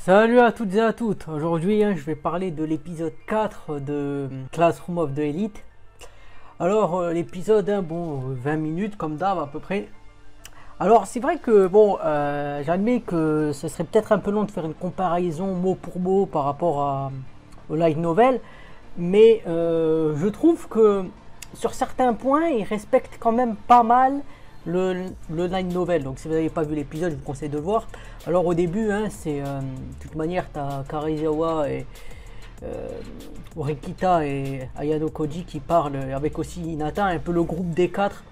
Salut à toutes et à toutes. Aujourd'hui, je vais parler de l'épisode 4 de Classroom of the Elite. Alors, l'épisode, bon, 20 minutes comme d'hab à peu près. Alors, c'est vrai que, bon, j'admets que ce serait peut-être un peu long de faire une comparaison mot pour mot par rapport au light novel. Mais je trouve que sur certains points, il respecte quand même pas mal le light novel. Donc si vous n'avez pas vu l'épisode, je vous conseille de le voir. Alors au début, c'est de toute manière, tu as Karizawa et Rikita et Ayano Koji qui parlent, avec aussi Hinata, un peu le groupe des quatre,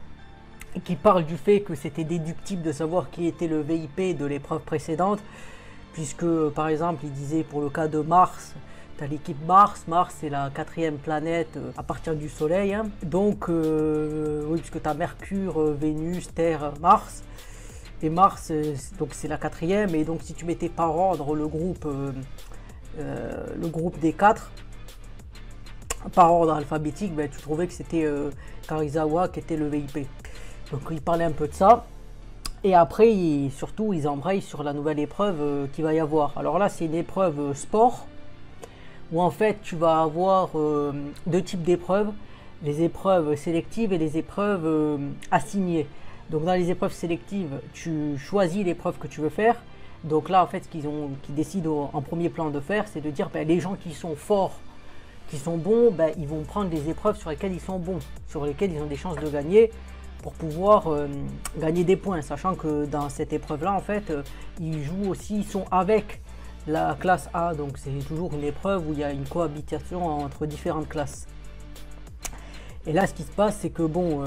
qui parle du fait que c'était déductible de savoir qui était le VIP de l'épreuve précédente, puisque par exemple il disait pour le cas de Mars, tu as l'équipe Mars, Mars c'est la quatrième planète à partir du Soleil, donc oui, puisque tu as Mercure, Vénus, Terre, Mars, et Mars donc c'est la quatrième, et donc si tu mettais par ordre le groupe des quatre, par ordre alphabétique, tu trouvais que c'était Karizawa qui était le VIP. Donc il parlait un peu de ça. Et après, surtout, ils embrayent sur la nouvelle épreuve qu'il va y avoir. Alors là, c'est une épreuve sport, où en fait, tu vas avoir deux types d'épreuves. Les épreuves sélectives et les épreuves assignées. Donc dans les épreuves sélectives, tu choisis l'épreuve que tu veux faire. Donc là, en fait, ce qu'ils décident en premier plan de faire, c'est de dire, les gens qui sont forts, qui sont bons, ils vont prendre les épreuves sur lesquelles ils sont bons, sur lesquelles ils ont des chances de gagner, pour pouvoir gagner des points, sachant que dans cette épreuve là en fait ils jouent aussi, ils sont avec la classe A, donc c'est toujours une épreuve où il y a une cohabitation entre différentes classes. Et là ce qui se passe, c'est que bon,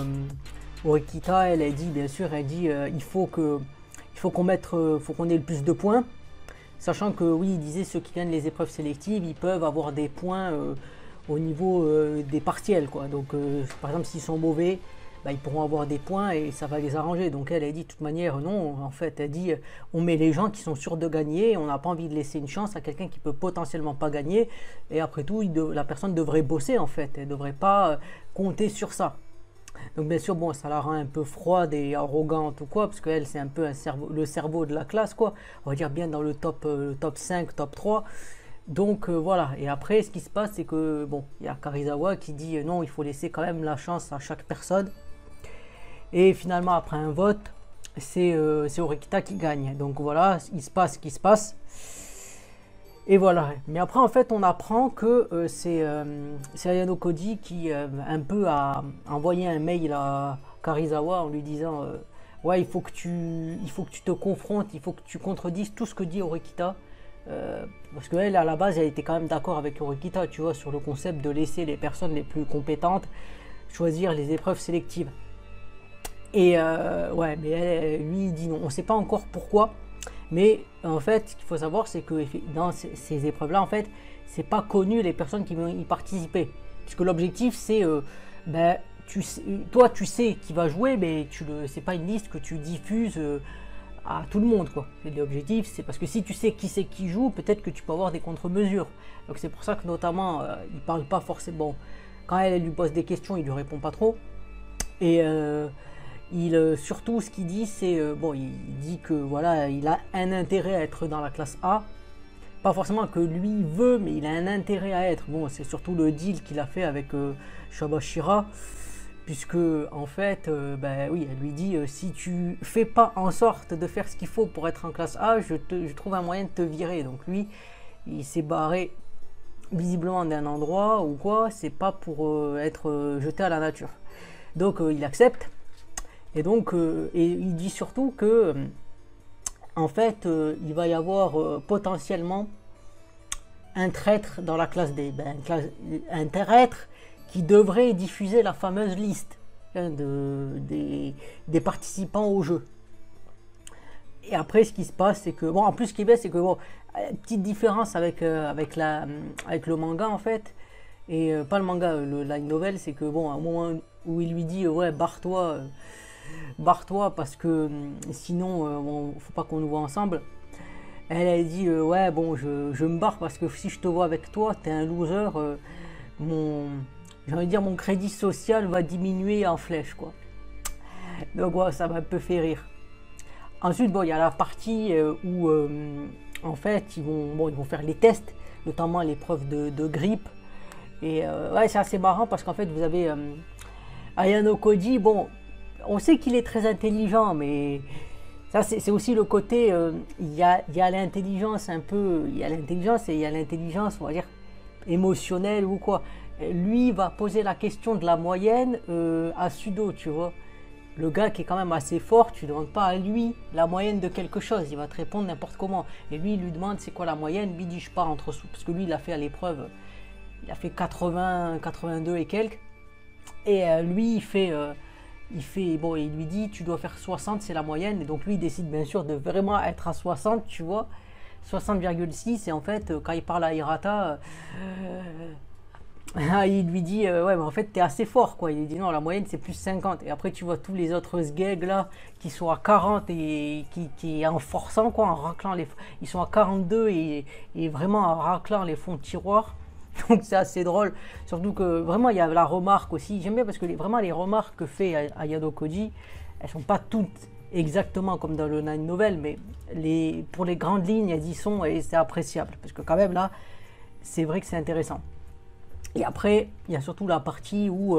Orikita elle dit, bien sûr elle dit il faut qu'on ait le plus de points, sachant que oui, il disait ceux qui gagnent les épreuves sélectives, ils peuvent avoir des points au niveau des partiels, quoi. Donc par exemple s'ils sont mauvais, ils pourront avoir des points et ça va les arranger. Donc elle dit de toute manière non, en fait elle dit on met les gens qui sont sûrs de gagner, on n'a pas envie de laisser une chance à quelqu'un qui peut potentiellement pas gagner, et après tout la personne devrait bosser, en fait, elle devrait pas compter sur ça. Donc bien sûr, bon, ça la rend un peu froide et arrogante ou quoi, parce qu'elle c'est un peu le cerveau de la classe, quoi, on va dire bien dans le top 5, top 3. Donc voilà, et après ce qui se passe, c'est que bon, il y a Karizawa qui dit non, il faut laisser quand même la chance à chaque personne. Et finalement, après un vote, c'est Orikita qui gagne. Donc voilà, il se passe ce qui se passe. Et voilà. Mais après, en fait, on apprend que c'est Ayano Koji qui un peu a envoyé un mail à Karizawa en lui disant ouais, il faut que tu te confrontes, il faut que tu contredises tout ce que dit Orikita. Parce qu'elle, à la base, elle était quand même d'accord avec Orikita, tu vois, sur le concept de laisser les personnes les plus compétentes choisir les épreuves sélectives. Et ouais, mais lui il dit non, on ne sait pas encore pourquoi, mais en fait ce qu'il faut savoir, c'est que dans ces épreuves là, en fait c'est pas connu les personnes qui vont y participer, puisque l'objectif c'est toi tu sais qui va jouer, mais c'est pas une liste que tu diffuses à tout le monde, quoi. L'objectif c'est parce que si tu sais qui c'est qui joue, peut-être que tu peux avoir des contre-mesures. Donc c'est pour ça que notamment il parle pas forcément, quand elle lui pose des questions il lui répond pas trop. Et surtout ce qu'il dit, c'est bon, il dit que voilà, il a un intérêt à être dans la classe A, pas forcément que lui veut, mais il a un intérêt à être. Bon, c'est surtout le deal qu'il a fait avec Shabashira, puisque en fait oui, elle lui dit si tu fais pas en sorte de faire ce qu'il faut pour être en classe A, je trouve un moyen de te virer. Donc lui il s'est barré visiblement d'un endroit ou quoi, c'est pas pour être jeté à la nature. Donc il accepte. Et donc, et il dit surtout que, en fait, il va y avoir potentiellement un traître dans la classe D. Un traître qui devrait diffuser la fameuse liste des participants au jeu. Et après, ce qui se passe, c'est que, bon, en plus, ce qui est bien, c'est que, bon, petite différence avec le manga, en fait, et pas le manga, le light novel, c'est que, bon, à un moment où il lui dit, ouais, barre-toi parce que sinon faut pas qu'on nous voit ensemble, elle dit ouais, bon, je me barre parce que si je te vois avec toi t'es un loser, j'ai envie de dire mon crédit social va diminuer en flèche, quoi. Donc ouais, ça m'a un peu fait rire. Ensuite, bon, il y a la partie où en fait, ils vont faire les tests, notamment l'épreuve de grippe. Et ouais, c'est assez marrant parce qu'en fait, vous avez Ayano Koji. Bon, on sait qu'il est très intelligent, mais ça, c'est aussi le côté, il y a l'intelligence un peu, il y a l'intelligence et il y a l'intelligence, on va dire, émotionnelle ou quoi. Lui va poser la question de la moyenne à Sudo, tu vois. Le gars qui est quand même assez fort, tu ne demandes pas à lui la moyenne de quelque chose, il va te répondre n'importe comment. Et lui, il lui demande c'est quoi la moyenne, lui dit je pars entre, parce que lui, il a fait à l'épreuve, il a fait 80, 82 et quelques. Et lui, bon, il lui dit tu dois faire 60, c'est la moyenne. Et donc lui, il décide bien sûr de vraiment être à 60, tu vois. 60,6. Et en fait, quand il parle à Hirata, il lui dit ouais, mais en fait, t'es assez fort, quoi. Il lui dit non, la moyenne, c'est plus 50. Et après, tu vois tous les autres sgegs là qui sont à 40 et qui en forçant, quoi, en raclant les. Ils sont à 42 et vraiment en raclant les fonds de tiroir. Donc c'est assez drôle, surtout que vraiment il y a la remarque aussi, j'aime bien parce que vraiment les remarques que fait Ayano Koji, elles sont pas toutes exactement comme dans le Nine Novel, mais pour les grandes lignes elles y sont et c'est appréciable, parce que quand même là, c'est vrai que c'est intéressant. Et après, il y a surtout la partie où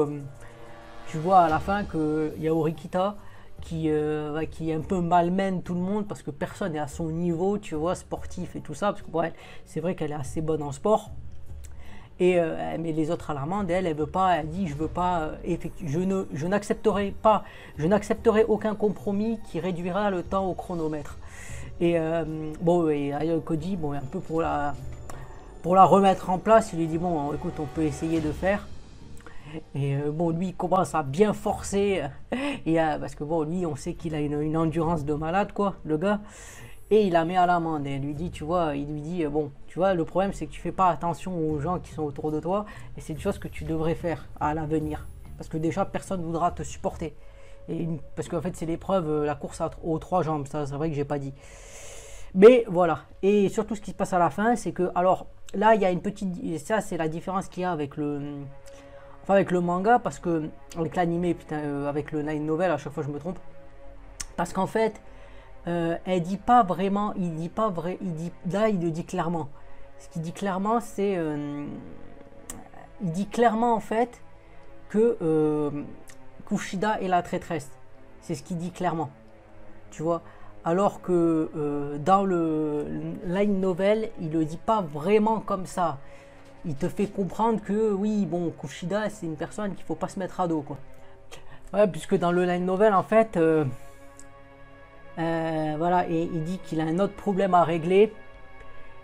tu vois à la fin qu'il y a Orikita qui un peu malmène tout le monde parce que personne n'est à son niveau, tu vois, sportif et tout ça, parce que ouais, c'est vrai qu'elle est assez bonne en sport. Et mais les autres à l'amende, elle veut pas, elle dit je veux pas, je n'accepterai aucun compromis qui réduira le temps au chronomètre. Et bon, et Ayano Koji, bon, un peu pour la remettre en place, il lui dit bon, écoute, on peut essayer de faire. Et bon, lui il commence à bien forcer, et, parce que bon, lui on sait qu'il a une endurance de malade, quoi, le gars. Et il la met à l'amende et lui dit, tu vois, il lui dit, bon, tu vois, le problème c'est que tu fais pas attention aux gens qui sont autour de toi et c'est une chose que tu devrais faire à l'avenir. Parce que déjà, personne ne voudra te supporter. Parce qu'en fait, c'est l'épreuve, la course aux 3 jambes, ça c'est vrai que j'ai pas dit. Mais voilà. Et surtout, ce qui se passe à la fin, c'est que, alors, là, il y a une petite... Ça, c'est la différence qu'il y a avec le manga, parce que, avec l'animé, putain, avec le Nine Novel, à chaque fois je me trompe. Parce qu'en fait... elle dit pas vraiment, là il le dit clairement. Ce qu'il dit clairement, c'est, il dit clairement en fait que Kushida est la traîtresse. C'est ce qu'il dit clairement, tu vois. Alors que dans le line novel, il le dit pas vraiment comme ça. Il te fait comprendre que oui, bon, Kushida c'est une personne qu'il faut pas se mettre à dos, quoi. Ouais, puisque dans le line novel en fait. Voilà, et il dit qu'il a un autre problème à régler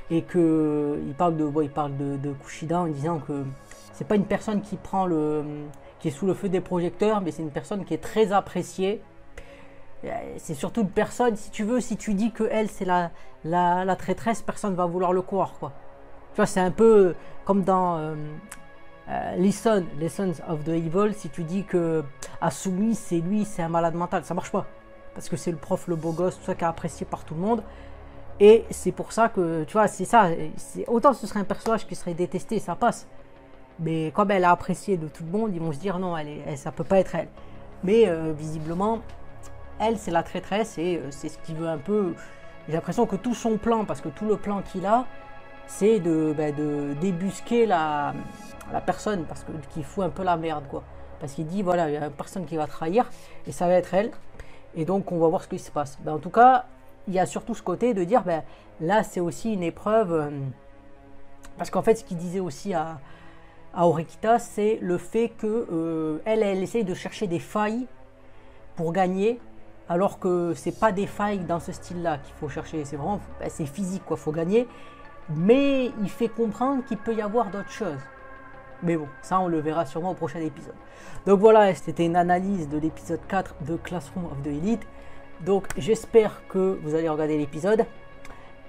et que il parle de Kushida en disant que c'est pas une personne qui est sous le feu des projecteurs, mais c'est une personne qui est très appréciée. C'est surtout une personne, si tu veux, si tu dis que elle c'est la traîtresse, personne va vouloir le croire, quoi. Tu vois, c'est un peu comme dans Lessons of the Evil. Si tu dis que Asumi c'est un malade mental, ça marche pas. Parce que c'est le prof, le beau gosse, tout ça qui est apprécié par tout le monde. Et c'est pour ça que, tu vois, c'est ça. Autant ce serait un personnage qui serait détesté, ça passe. Mais comme elle est appréciée de tout le monde, ils vont se dire non, ça peut pas être elle. Mais visiblement, elle, c'est la traîtresse et c'est ce qu'il veut un peu. J'ai l'impression que tout son plan, parce que tout le plan qu'il a, c'est de débusquer la personne, parce que qui fout un peu la merde, quoi. Parce qu'il dit, voilà, il y a une personne qui va trahir et ça va être elle. Et donc, on va voir ce qui se passe. En tout cas, il y a surtout ce côté de dire, là, c'est aussi une épreuve. Parce qu'en fait, ce qu'il disait aussi à Orikita, c'est le fait que elle essaye de chercher des failles pour gagner, alors que c'est pas des failles dans ce style-là qu'il faut chercher. C'est vraiment, c'est physique, quoi. Faut gagner. Mais il fait comprendre qu'il peut y avoir d'autres choses. Mais bon, ça on le verra sûrement au prochain épisode. Donc voilà, c'était une analyse de l'épisode 4 de Classroom of the Elite. Donc j'espère que vous allez regarder l'épisode.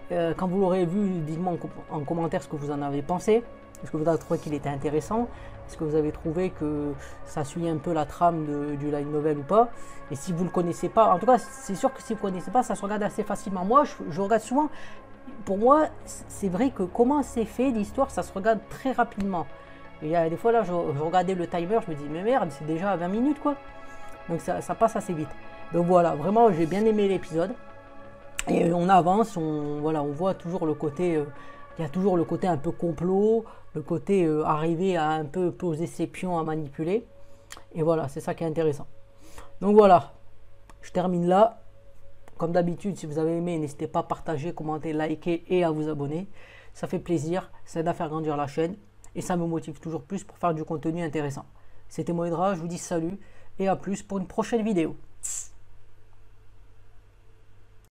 Quand vous l'aurez vu, dites-moi en commentaire ce que vous en avez pensé. Est-ce que vous avez trouvé qu'il était intéressant? Est-ce que vous avez trouvé que ça suit un peu la trame du light novel ou pas? Et si vous ne le connaissez pas, en tout cas c'est sûr que si vous ne connaissez pas, ça se regarde assez facilement. Moi je regarde souvent, pour moi c'est vrai que comment c'est fait l'histoire, ça se regarde très rapidement. Et des fois là je regardais le timer, je me dis mais merde, c'est déjà à 20 minutes, quoi. Donc ça passe assez vite. Donc voilà, vraiment j'ai bien aimé l'épisode. Et on avance, voilà, on voit toujours le côté, il y a toujours le côté un peu complot, le côté arriver à un peu poser ses pions à manipuler. Et voilà, c'est ça qui est intéressant. Donc voilà, je termine là. Comme d'habitude, si vous avez aimé, n'hésitez pas à partager, commenter, liker et à vous abonner. Ça fait plaisir, ça aide à faire grandir la chaîne et ça me motive toujours plus pour faire du contenu intéressant. C'était Moedra, je vous dis salut et à plus pour une prochaine vidéo.